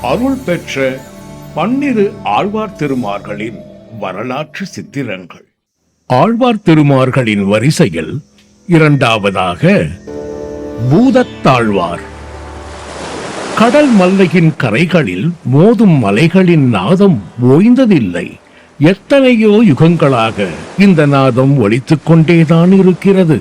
அருள் பெற்ற 12 ஆழ்வார் திருமார்களின் வரலாற்று சித்திரங்கள். ஆழ்வார் திருமார்களின் வரிசையில் இரண்டாவதாக பூதத்தாழ்வார். கடல் மல்லையின் கரைகளில் மோதும் மலைகளின் நாதம் ஓய்ந்ததில்லை. எத்தனையோ யுகங்களாக இந்த நாதம் ஒலித்துக் கொண்டேதான் இருக்கிறது.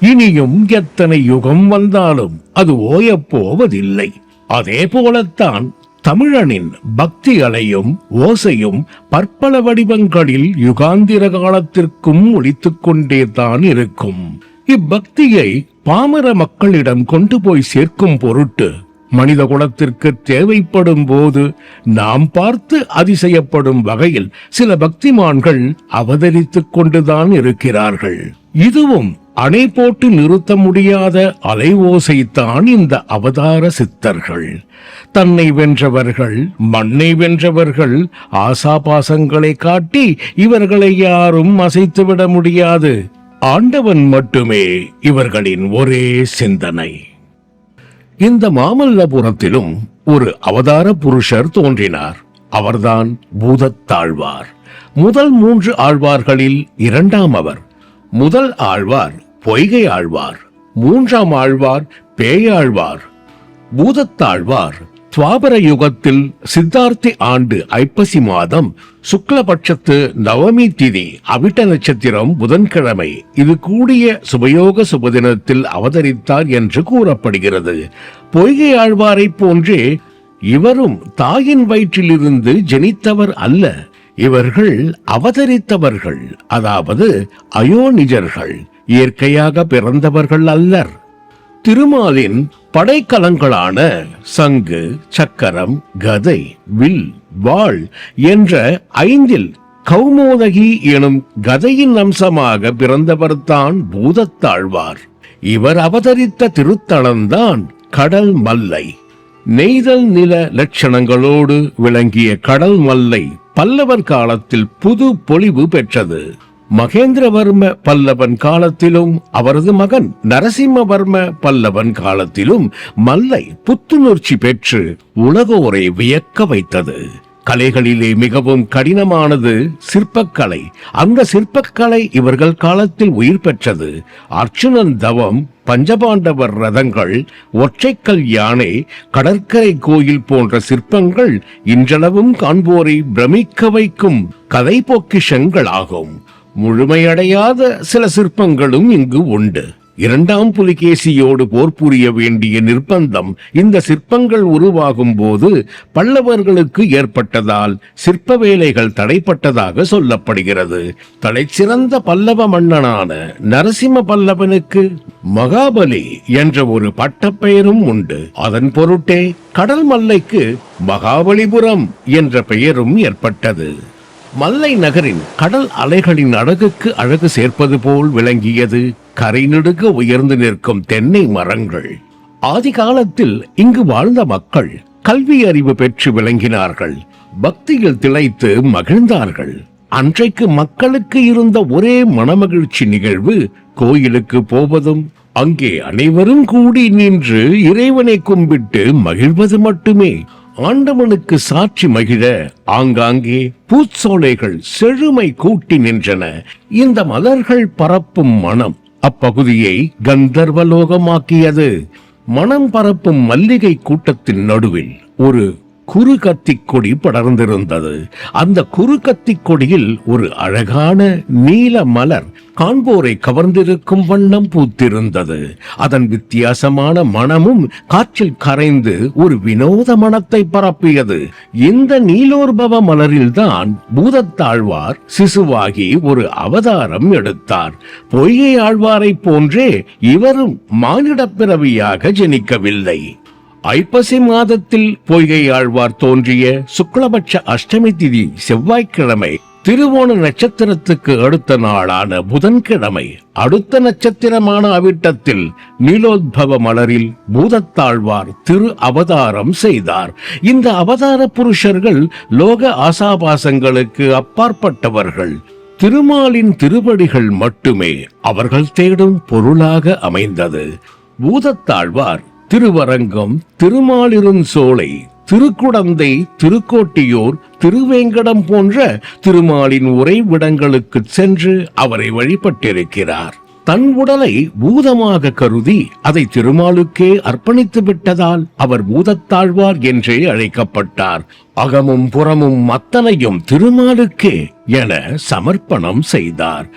இனியும் எத்தனை யுகம் வந்தாலும் அது ஓயப் போவதில்லை. அதே போலத்தான் தமிழனின் பக்தி அலையும் ஓசையும் பற்பல வடிவங்களில் யுகாந்திர காலத்திற்கும் ஒலித்துக் கொண்டேதான் இருக்கும். இப்பக்தியை பாமர மக்களிடம் கொண்டு போய் சேர்க்கும் பொருட்டு மனித குலத்திற்கு தேவைப்படும் போது நாம் பார்த்து அதிசயப்படும் வகையில் சில பக்திமான்கள் அவதரித்துக் கொண்டுதான் இருக்கிறார்கள். இதுவும் அணை போட்டு நிறுத்த முடியாத அலை ஓசைத்தான் இந்த அவதார சித்தர்கள். தன்னை வென்றவர்கள், மண்ணை வென்றவர்கள், ஆசாபாசங்களை காட்டி இவர்களை யாரும் அசைத்துவிட முடியாது. ஆண்டவன் மட்டுமே இவர்களின் ஒரே சிந்தனை. இந்த மாமல்லபுரத்திலும் ஒரு அவதார புருஷர் தோன்றினார். அவர்தான் பூதத்தாழ்வார். முதல் 3 ஆழ்வார்களில் இரண்டாம் அவர். முதல் ஆழ்வார் பொய்கை ஆழ்வார், 3ஆம் ஆழ்வார் பேயாழ்வார். பூதத்தாழ்வார் துவாபர யுகத்தில் சித்தார்த்தி ஆண்டு ஐப்பசி மாதம் சுக்லபட்சத்து நவமி திதி அவிட்ட நட்சத்திரம் புதன்கிழமை இது கூடிய சுபயோக சுபதினத்தில் அவதரித்தார் என்று கூறப்படுகிறது. பொய்கை ஆழ்வாரை போன்றே இவரும் தாயின் வயிற்றிலிருந்து ஜனித்தவர் அல்ல. இவர்கள் அவதரித்தவர்கள், அதாவது அயோனிஜர்கள், இயற்கையாக பிறந்தவர்கள் அல்லர். திருமாலின் படைக்கலங்களான சங்கு, சக்கரம், கதை, வில், வாள் என்ற 5இல் கௌமோதகி எனும் கதையின் அம்சமாக பிறந்தவர்தான் பூதத்தாழ்வார். இவர் அவதரித்த திருத்தலம்தான் கடல் மல்லை. நெய்தல் நில லட்சணங்களோடு விளங்கிய கடல் மல்லை பல்லவர் காலத்தில் புது பொலிவு பெற்றது. மகேந்திரவர்ம பல்லவன் காலத்திலும் அவரது மகன் நரசிம்மவர்ம பல்லவன் காலத்திலும் மல்லை புத்துணர்ச்சி பெற்று உலகோரை வியக்க வைத்தது. கலைகளிலே மிகவும் கடினமானது சிற்பக்கலை. அந்த சிற்பக்கலை இவர்கள் காலத்தில் உயிர் பெற்றது. அர்ச்சுனன் தவம், பஞ்சபாண்டவர் ரதங்கள், ஒற்றைக்கல் யானை, கடற்கரை கோயில் போன்ற சிற்பங்கள் இன்றளவும் காண்போரை பிரமிக்க வைக்கும் கலை பொக்கிஷங்கள் ஆகும். முழுமையடையாத சில சிற்பங்களும் இங்கு உண்டு. 2ஆம் புலிகேசியோடு போர் புரிய வேண்டிய நிர்பந்தம் இந்த சிற்பங்கள் உருவாகும் போது பல்லவர்களுக்கு ஏற்பட்டதால் சிற்ப வேலைகள் தடைப்பட்டதாக சொல்லப்படுகிறது. தலைச்சிறந்த பல்லவ மன்னனான நரசிம்ம பல்லவனுக்கு மகாபலி என்ற ஒரு பட்டப்பெயரும் உண்டு. அதன் பொருட்டே கடல் மல்லைக்கு மகாபலிபுரம் என்ற பெயரும் ஏற்பட்டது. மல்லை நகரின் கடல் அலைகளின் அழகுக்கு அழகு சேர்ப்பது போல் விளங்கியது கரை நெடுக உயர்ந்து நிற்கும் தென்னை மரங்கள். ஆதி காலத்தில் இங்கு வாழ்ந்த மக்கள் கல்வி அறிவு பெற்று விளங்கினார்கள். பக்தியில் திளைத்து மகிழ்ந்தார்கள். அன்றைக்கு மக்களுக்கு இருந்த ஒரே மனமகிழ்ச்சி நிகழ்வு கோயிலுக்கு போவதும் அங்கே அனைவரும் கூடி நின்று இறைவனை கும்பிட்டு மகிழ்வது மட்டுமே. ஆண்டவனுக்கு சாட்சி மகிழ ஆங்காங்கே பூச்சோலைகள் செழுமை கூட்டி நின்றன. இந்த மலர்கள் பரப்பும் மனம் அப்பகுதியை கந்தர்வலோகமாக்கியது. மனம் பரப்பும் மல்லிகை கூட்டத்தின் நடுவில் ஒரு குறு கத்திக் கொடி படர்ந்திருந்தது. அந்த குறு கத்திக் கொடியில் ஒரு அழகான நீல மலர் காண்போரை கவர்ந்திருக்கும் வண்ணம் பூத்திருந்தது. அதன் வித்தியாசமான மனமும் காற்றில் கரைந்து ஒரு வினோத மனத்தை பரப்பியது. இந்த நீலோர்பவ மலரில்தான் பூதத்தாழ்வார் சிசுவாகி ஒரு அவதாரம் எடுத்தார். பொய்கை ஆழ்வாரை போன்றே இவரும் மானிட பிறவியாக ஜனிக்கவில்லை. ஐப்பசி மாதத்தில் பொய்கை ஆழ்வார் தோன்றிய சுக்லபட்ச அஷ்டமி திதி செவ்வாய்க்கிழமை திருவோண நட்சத்திரத்துக்கு அடுத்த நாளான புதன்கிழமை அடுத்த நட்சத்திரமான அவிட்டத்தில் நீலோத்பவ மலரில் பூதத்தாழ்வார் திரு அவதாரம் செய்தார். இந்த அவதார புருஷர்கள் லோக ஆசாபாசங்களுக்கு அப்பாற்பட்டவர்கள். திருமாலின் திருவடிகள் மட்டுமே அவர்கள் தேடும் பொருளாக அமைந்தது. பூதத்தாழ்வார் திருவரங்கம், திருமாலிருஞ்சோலை, திருக்குடந்தை, திருக்கோட்டியூர், திருவேங்கடம் போன்ற திருமாலின் உறைவிடங்களுக்கு சென்று அவரை வழிபட்டிருக்கிறார். தன் உடலை பூதமாக கருதி அதை திருமாலுக்கே அர்ப்பணித்து விட்டதால் அவர் பூதத்தாழ்வார் என்றே அழைக்கப்பட்டார். அகமும் புறமும் அத்தனையும் திருமாலுக்கே என சமர்ப்பணம் செய்தார்.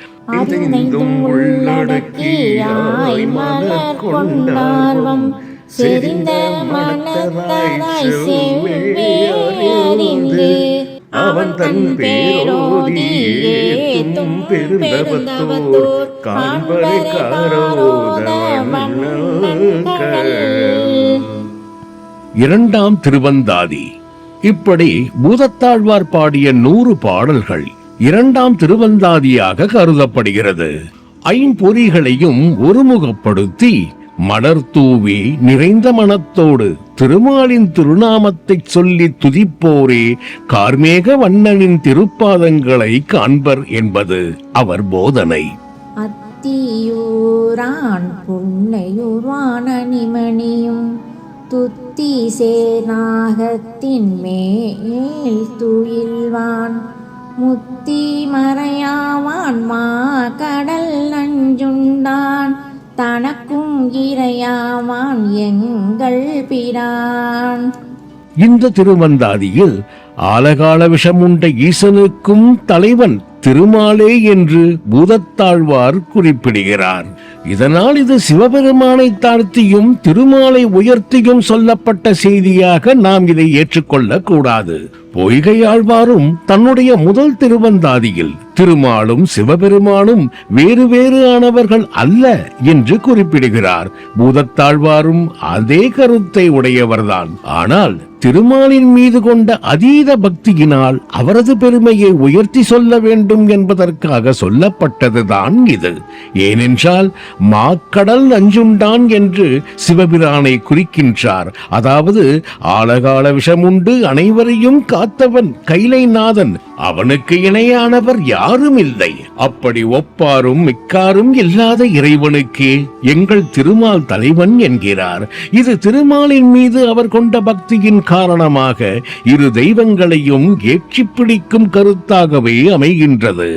அவன் தன் பேரோதி ஏத்தும் பெருந்தவத்தோர் காண்பரை காரோத இரண்டாம் திருவந்தாதி. இப்படி பூதத்தாழ்வார் பாடிய 100 பாடல்கள் இரண்டாம் திருவந்தாதியாக கருதப்படுகிறது. ஐம்பொறிகளையும் ஒருமுகப்படுத்தி மலர் தூவி நிறைந்த மனத்தோடு திருமாலின் திருநாமத்தை சொல்லி துதிப்போரே கார்மேக வண்ணனின் திருப்பாதங்களை காண்பர் என்பது அவர் போதனை. அத்தியூரான் புன்னையூரான நிமணியும் துத்தி சேனாகத்தின் மேல் துயில்வான் முத்தி மறையாவான் மா கடல் நஞ்சுண்டான் தனக்கும் இறையாவான் எங்கள் பிரான். இந்த திருவந்தாதியில் ஆலகால விஷமுண்ட ஈசனுக்கும் தலைவன் திருமாலே என்று பூதத்தாழ்வார் குறிப்பிடுகிறார். இதனால் இது சிவபெருமானை தாழ்த்தியும் திருமாலை உயர்த்தியும் சொல்லப்பட்ட செய்தியாக நாம் இதை ஏற்றுக்கொள்ளக் கூடாது. பொய்கையாழ்வாரும் தன்னுடைய முதல் திருவந்தாதியில் திருமாலும் சிவபெருமானும் வேறு வேறு ஆனவர்கள் அல்ல என்று குறிப்பிடுகிறார். பூதத்தாழ்வாரும் அதே கருத்தை உடையவர்தான். ஆனால் திருமாலின் மீது கொண்ட அதீத பக்தியினால் அவரது பெருமையை உயர்த்தி சொல்ல வேண்டும் என்பதற்காக சொல்லப்பட்டதுதான் இது. ஏனென்றால் மாக்கடல் நஞ்சுண்டான் என்று சிவபிரானை குறிக்கின்றார். அதாவது ஆலகால விஷமுண்டு அனைவரையும் காத்தவன் கைலைநாதன், அவனுக்கு இணையானவர் யாரும் இல்லை. அப்படி ஒப்பாரும் மிக்காரும் இல்லாத இறைவனுக்கே எங்கள் திருமால் தலைவன் என்கிறார். இது திருமாலின் மீது அவர் கொண்ட பக்தியின் காரணமாக இரு தெய்வங்களையும் ஏற்றி பிடிக்கும் கருத்தாகவே அமைகின்றது.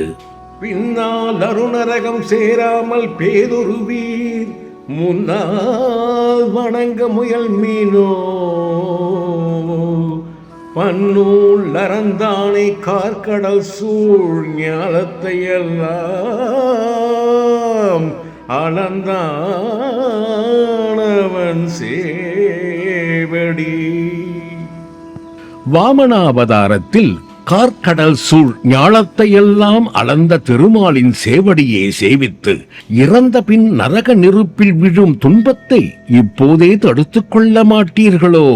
பின்னால் அருணரகம் சேராமல் பேதுருவீர், முன்னால் வணங்க முயல் மீனோ பன்னூல் அறந்தானை கார்கடல் சூழ் ஞாலத்தை எல்லாம் அளந்தானவன் சேவடி. வாமனாவதாரத்தில் கார்கடல் சூழ் ஞாலத்தையெல்லாம் அளந்த திருமாலின் சேவடியை சேவித்து இறந்த பின் நரக நெருப்பில் விழும் துன்பத்தை இப்போதே தடுத்துக் கொள்ள மாட்டீர்களோ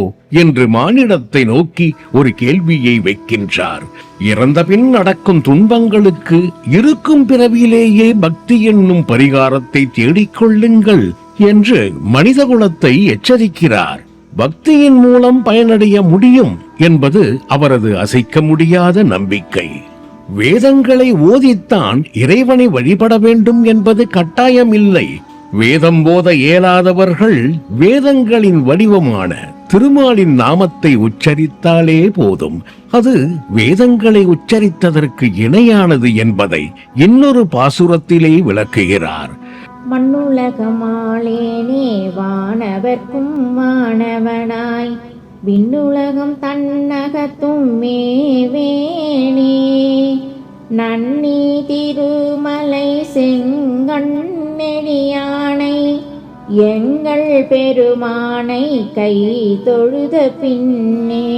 என்று மானிடத்தை நோக்கி ஒரு கேள்வியை வைக்கின்றார். இறந்த பின் நடக்கும் துன்பங்களுக்கு இருக்கும் பிறவியிலேயே பக்தி என்னும் பரிகாரத்தை தேடிக்கொள்ளுங்கள் என்று மனிதகுலத்தை எச்சரிக்கிறார். பக்தியின் மூலம் பயனடைய முடியும் என்பது அவரது அசைக்க முடியாத நம்பிக்கை. வேதங்களை ஓதித்தான் இறைவனை வழிபட வேண்டும் என்பது கட்டாயம் இல்லை. வேதம் போத இயலாதவர்கள் வேதங்களின் வடிவமான திருமாலின் நாமத்தை உச்சரித்தாலே போதும். அது வேதங்களை உச்சரித்ததற்கு இணையானது என்பதை இன்னொரு பாசுரத்திலே விளக்குகிறார். மண்ணுலகமாளேனே வானவர்க்கும் மாணவனாய் விண்ணுலகம் தன்னகத்தும் மேவேணே நன்னி திருமலை செங்கண்ணெடியானை எங்கள் பெருமானை கை தொழுத பின்னே.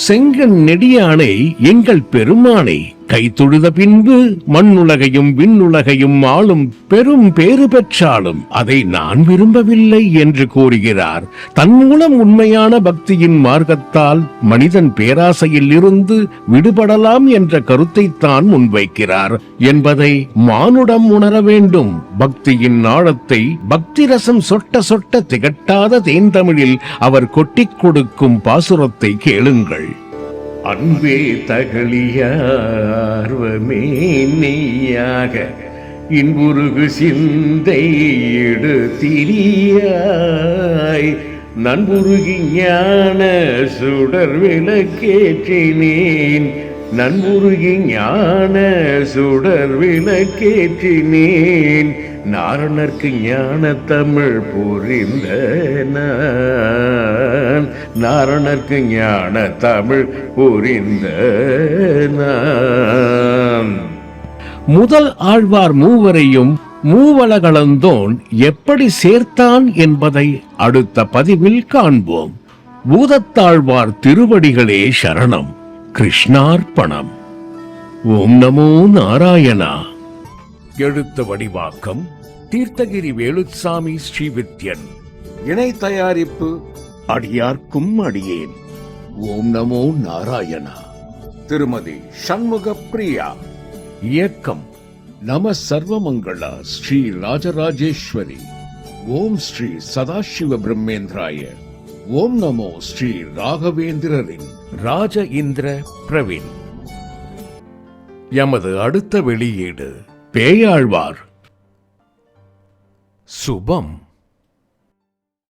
செங்கண் நெடியானை எங்கள் பெருமானை கை தொழுத பின்பு மண்ணுலகையும் விண்ணுலகையும் ஆளும் பெரும் பேறு பெற்றாலும் அதை நான் விரும்பவில்லை என்று கூறுகிறார். தன் மூலம் உண்மையான பக்தியின் மார்க்கத்தால் மனிதன் பேராசையில் இருந்து விடுபடலாம் என்ற கருத்தைத்தான் முன்வைக்கிறார் என்பதை மானுடம் உணர வேண்டும். பக்தியின் ஆழத்தை பக்தி ரசம் சொட்ட சொட்ட திகட்டாத தேன்தமிழில் அவர் கொட்டிக் கொடுக்கும் பாசுரத்தை கேளுங்கள். அன்பே தகலியார்வமே நெய்யாக இன்புருகு சிந்தை எடுத்திரியாய் நண்புருகி ஞான சுடர் விளக்கேற்றினேன், நண்புருகி ஞான சுடர் விளக்கேற்றினேன், நாரணர்க்கு ஞான தமிழ் புரிந்த நான், நாரணர்க்கு ஞான தமிழ் புரிந்த நான். முதல் ஆழ்வார் மூவரையும் மூவலகளந்தோன் எப்படி சேர்த்தான் என்பதை அடுத்த பதிவில் காண்போம். பூதத்தாழ்வார் திருவடிகளே சரணம். கிருஷ்ணார்ப்பணம். ஓம் நமோ நாராயணா. எழுத்து வடிவாக்கம் தீர்த்தகிரி வேலுச்சாமி ஸ்ரீவித்யன். இணை தயாரிப்பு அடியார்க்கும் அடியேன். ஓம் நமோ நாராயணா. திருமதி சண்முக பிரியா. இயக்கம் நம சர்வமங்களா ஸ்ரீ ராஜராஜேஸ்வரி. ஓம் ஸ்ரீ சதாசிவ பிரம்மேந்திராய. ஓம் நமோ ஸ்ரீ ராகவேந்திரரின் ராஜ இந்திர பிரவீன். எமது அடுத்த வெளியீடு பேயாழ்வார். சுபம்.